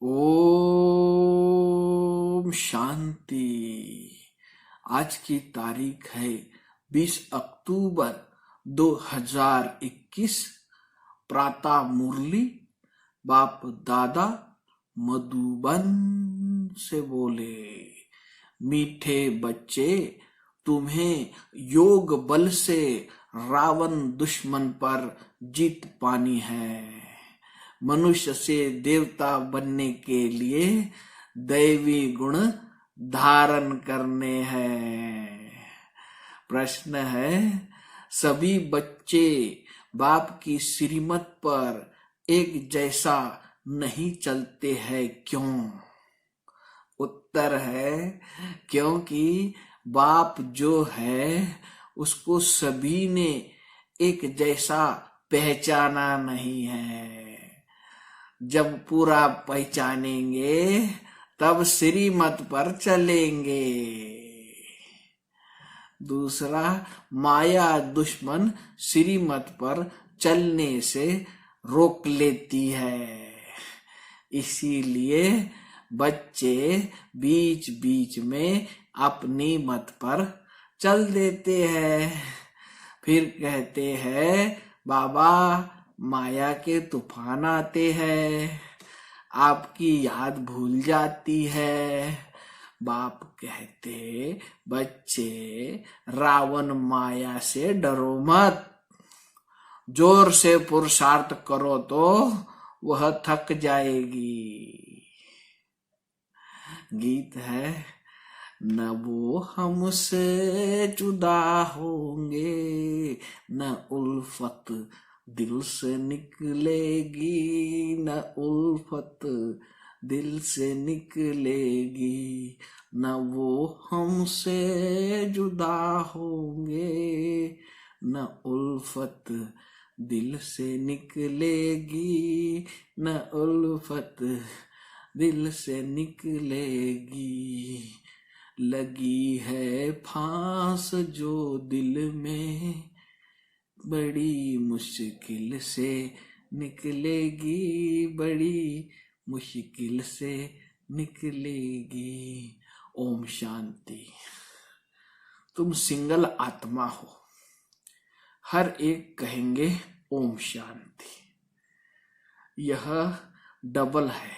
ओम शांति। आज की तारीख है 20 अक्टूबर 2021। प्रातः मुरली बाप दादा मधुबन से बोले, मीठे बच्चे, तुम्हें योग बल से रावण दुश्मन पर जीत पानी है। मनुष्य से देवता बनने के लिए दैवी गुण धारण करने हैं। प्रश्न है, सभी बच्चे बाप की श्रीमत पर एक जैसा नहीं चलते हैं, क्यों? उत्तर है, क्योंकि बाप जो है उसको सभी ने एक जैसा पहचाना नहीं है। जब पूरा पहचानेंगे तब श्रीमत पर चलेंगे। दूसरा, माया दुश्मन श्रीमत पर चलने से रोक लेती है। इसीलिए बच्चे बीच बीच में अपनी मत पर चल देते हैं। फिर कहते हैं, बाबा माया के तूफान आते हैं, आपकी याद भूल जाती है। बाप कहते, बच्चे रावण माया से डरो मत, जोर से पुरुषार्थ करो तो वह थक जाएगी। गीत है, न वो हमसे जुदा होंगे, न उल्फत दिल से निकलेगी, न उल्फत दिल से निकलेगी, न वो हमसे जुदा होंगे, न उल्फत दिल से निकलेगी, न उल्फत दिल से निकलेगी। लगी है फांस जो दिल में, बड़ी मुश्किल से निकलेगी, बड़ी मुश्किल से निकलेगी। ओम शांति। तुम सिंगल आत्मा हो, हर एक कहेंगे ओम शांति। यह डबल है,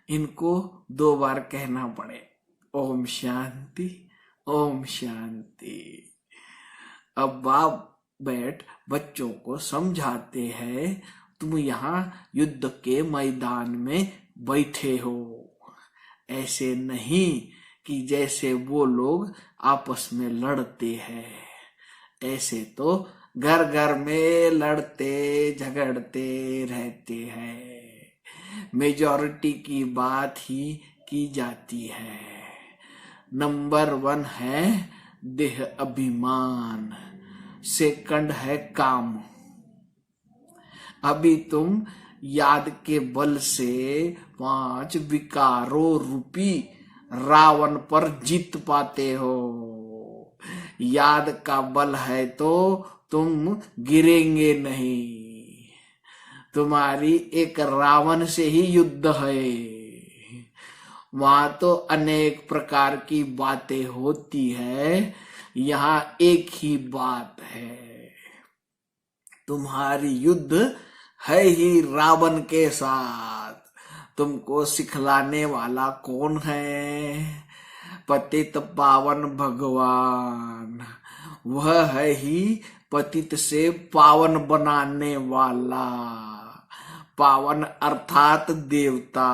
इनको 2 बार कहना पड़े, ओम शांति ओम शांति। अब बाप बैठ बच्चों को समझाते हैं, तुम यहाँ युद्ध के मैदान में बैठे हो, ऐसे नहीं कि जैसे वो लोग आपस में लड़ते हैं। ऐसे तो घर घर में लड़ते झगड़ते रहते हैं। मेजॉरिटी की बात ही की जाती है। नंबर 1 है देह अभिमान, सेकंड है काम। अभी तुम याद के बल से 5 विकारों रूपी रावण पर जीत पाते हो। याद का बल है तो तुम गिरेंगे नहीं। तुम्हारी एक रावण से ही युद्ध है। वहां तो अनेक प्रकार की बातें होती है, यहाँ एक ही बात है। तुम्हारी युद्ध है ही रावण के साथ। तुमको सिखलाने वाला कौन है? पतित पावन भगवान। वह है ही पतित से पावन बनाने वाला। पावन अर्थात देवता।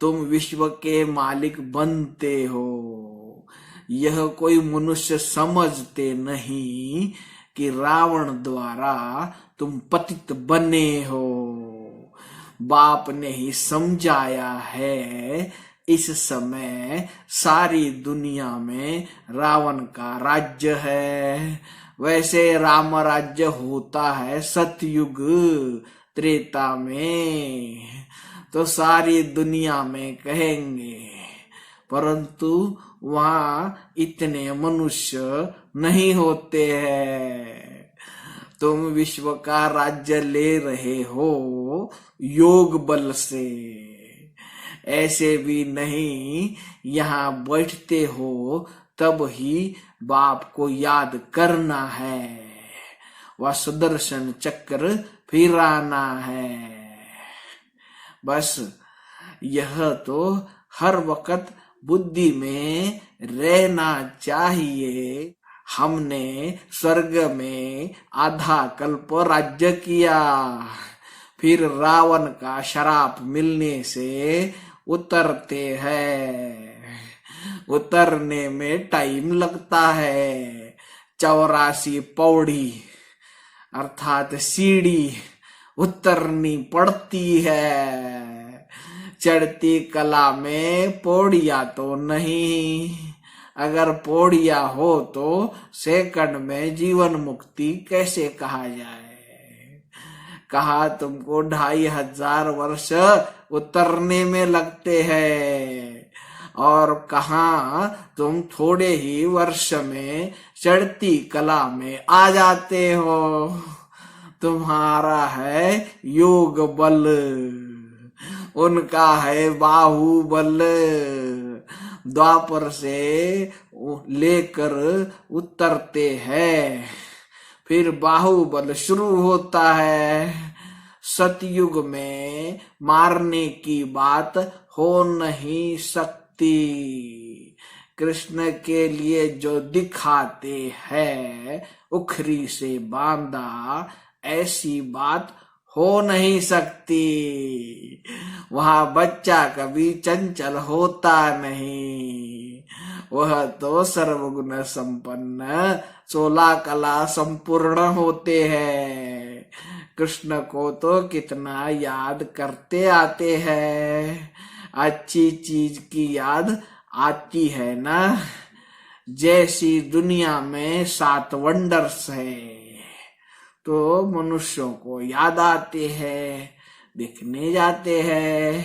तुम विश्व के मालिक बनते हो। यह कोई मनुष्य समझते नहीं कि रावण द्वारा तुम पतित बने हो। बाप ने ही समझाया है, इस समय सारी दुनिया में रावण का राज्य है। वैसे राम राज्य होता है सतयुग त्रेता में, तो सारी दुनिया में कहेंगे, परंतु वहां इतने मनुष्य नहीं होते हैं। तुम विश्व का राज्य ले रहे हो योग बल से, ऐसे भी नहीं यहाँ बैठते हो तब ही बाप को याद करना है, वह सुदर्शन चक्र फिराना है। बस यह तो हर वक्त बुद्धि में रहना चाहिए। हमने स्वर्ग में आधा कल्प राज्य किया, फिर रावण का शराप मिलने से उतरते हैं, उतरने में टाइम लगता है। 84 पौड़ी अर्थात सीढ़ी उतरनी पड़ती है। चढ़ती कला में पौड़िया तो नहीं, अगर पौड़िया हो तो सेकंड में जीवन मुक्ति कैसे कहा जाए। कहा तुमको 2500 वर्ष उतरने में लगते हैं और कहा तुम थोड़े ही वर्ष में चढ़ती कला में आ जाते हो। तुम्हारा है योग बल, उनका है बाहुबल। द्वापर से लेकर उतरते हैं, फिर बाहुबल शुरू होता है। सतयुग में मारने की बात हो नहीं सकती। कृष्ण के लिए जो दिखाते हैं उखरी से बांधा, ऐसी बात हो नहीं सकती। वहां बच्चा कभी चंचल होता नहीं, वह तो सर्वगुण संपन्न 16 कला संपूर्ण होते हैं। कृष्ण को तो कितना याद करते आते हैं। अच्छी चीज की याद आती है ना, जैसी दुनिया में 7 वंडर्स है तो मनुष्यों को याद आते हैं, दिखने जाते हैं।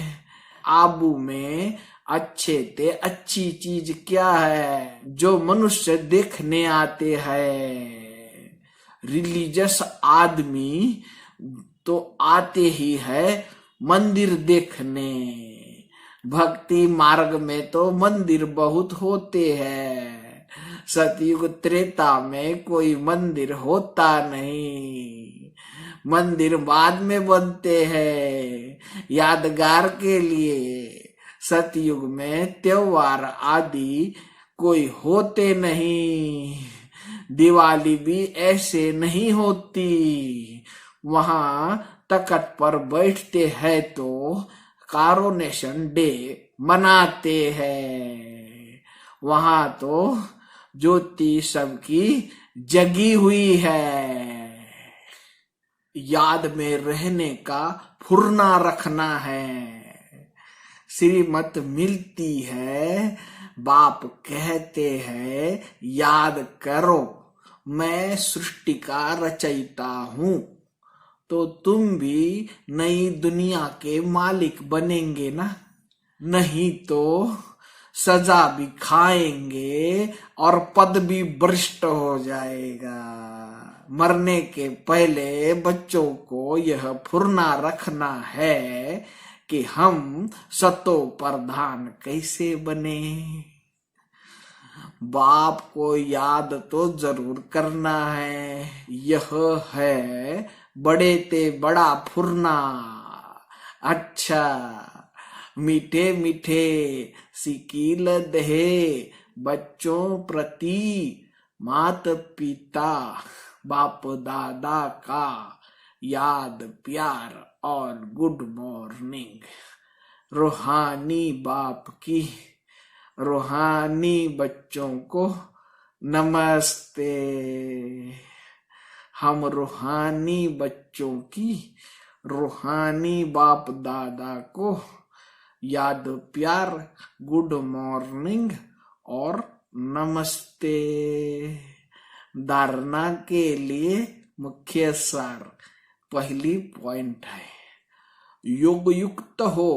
आबू में अच्छे ते अच्छी चीज क्या है जो मनुष्य देखने आते हैं। रिलीजियस आदमी तो आते ही है मंदिर देखने। भक्ति मार्ग में तो मंदिर बहुत होते हैं। सतयुग त्रेता में कोई मंदिर होता नहीं, मंदिर बाद में बनते हैं यादगार के लिए। सतयुग में त्योहार आदि कोई होते नहीं, दिवाली भी ऐसे नहीं होती। वहां तख्त पर बैठते हैं तो कॉरोनेशन डे मनाते हैं। वहां तो ज्योति सबकी जगी हुई है। याद में रहने का फुरना रखना है। श्रीमत मिलती है, बाप कहते हैं याद करो मैं सृष्टि का रचयिता हूं, तो तुम भी नई दुनिया के मालिक बनेंगे ना। नहीं तो सजा भी खाएंगे और पद भी भ्रष्ट हो जाएगा। मरने के पहले बच्चों को यह फुरना रखना है कि हम सतो प्रधान कैसे बने। बाप को याद तो जरूर करना है। यह है बड़े ते बड़ा फुरना। अच्छा मीठे मीठे सिकील दहे बच्चों प्रति मात पिता बाप दादा का याद प्यार और गुड मॉर्निंग। रूहानी बाप की रूहानी बच्चों को नमस्ते। हम रूहानी बच्चों की रूहानी बाप दादा को याद प्यार गुड मॉर्निंग और नमस्ते। धारणा के लिए मुख्य सार पहली पॉइंट है, योग युक्त हो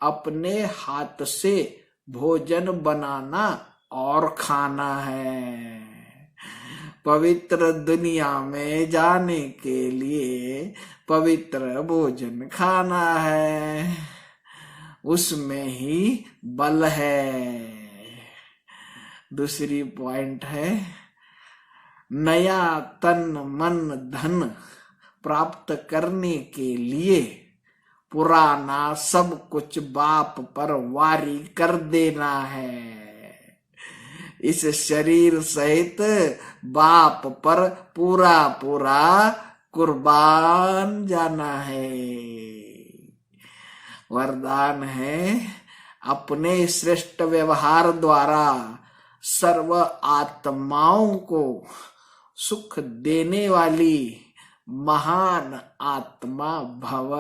अपने हाथ से भोजन बनाना और खाना है। पवित्र दुनिया में जाने के लिए पवित्र भोजन खाना है, उसमें ही बल है। दूसरी पॉइंट है, नया तन मन धन प्राप्त करने के लिए पुराना सब कुछ बाप पर वारी कर देना है। इस शरीर सहित बाप पर पूरा पूरा कुर्बान जाना है। वरदान है, अपने श्रेष्ठ व्यवहार द्वारा सर्व आत्माओं को सुख देने वाली महान आत्मा भव।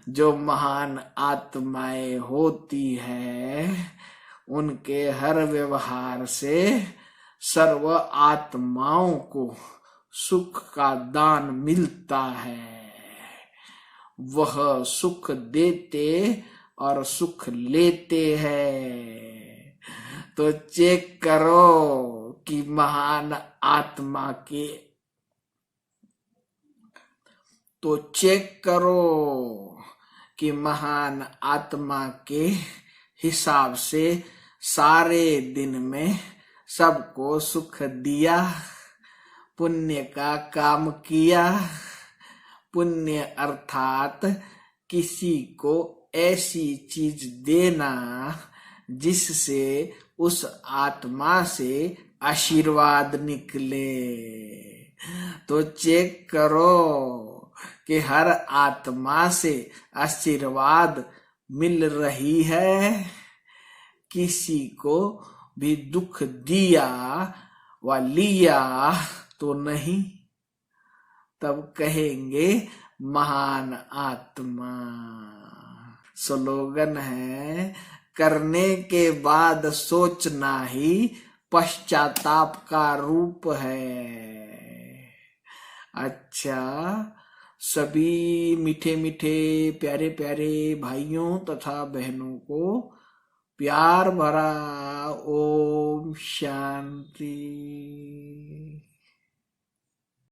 जो महान आत्माएं होती है उनके हर व्यवहार से सर्व आत्माओं को सुख का दान मिलता है। वह सुख देते और सुख लेते हैं। तो चेक करो कि महान आत्मा के महान आत्मा के हिसाब से सारे दिन में सबको सुख दिया, पुण्य का काम किया। पुण्य अर्थात किसी को ऐसी चीज देना जिससे उस आत्मा से आशीर्वाद निकले। तो चेक करो कि हर आत्मा से आशीर्वाद मिल रही है। किसी को भी दुख दिया व लिया तो नहीं, तब कहेंगे महान आत्मा। स्लोगन है, करने के बाद सोचना ही पश्चाताप का रूप है। अच्छा, सभी मीठे मीठे प्यारे प्यारे भाइयों तथा बहनों को प्यार भरा ओम शांति।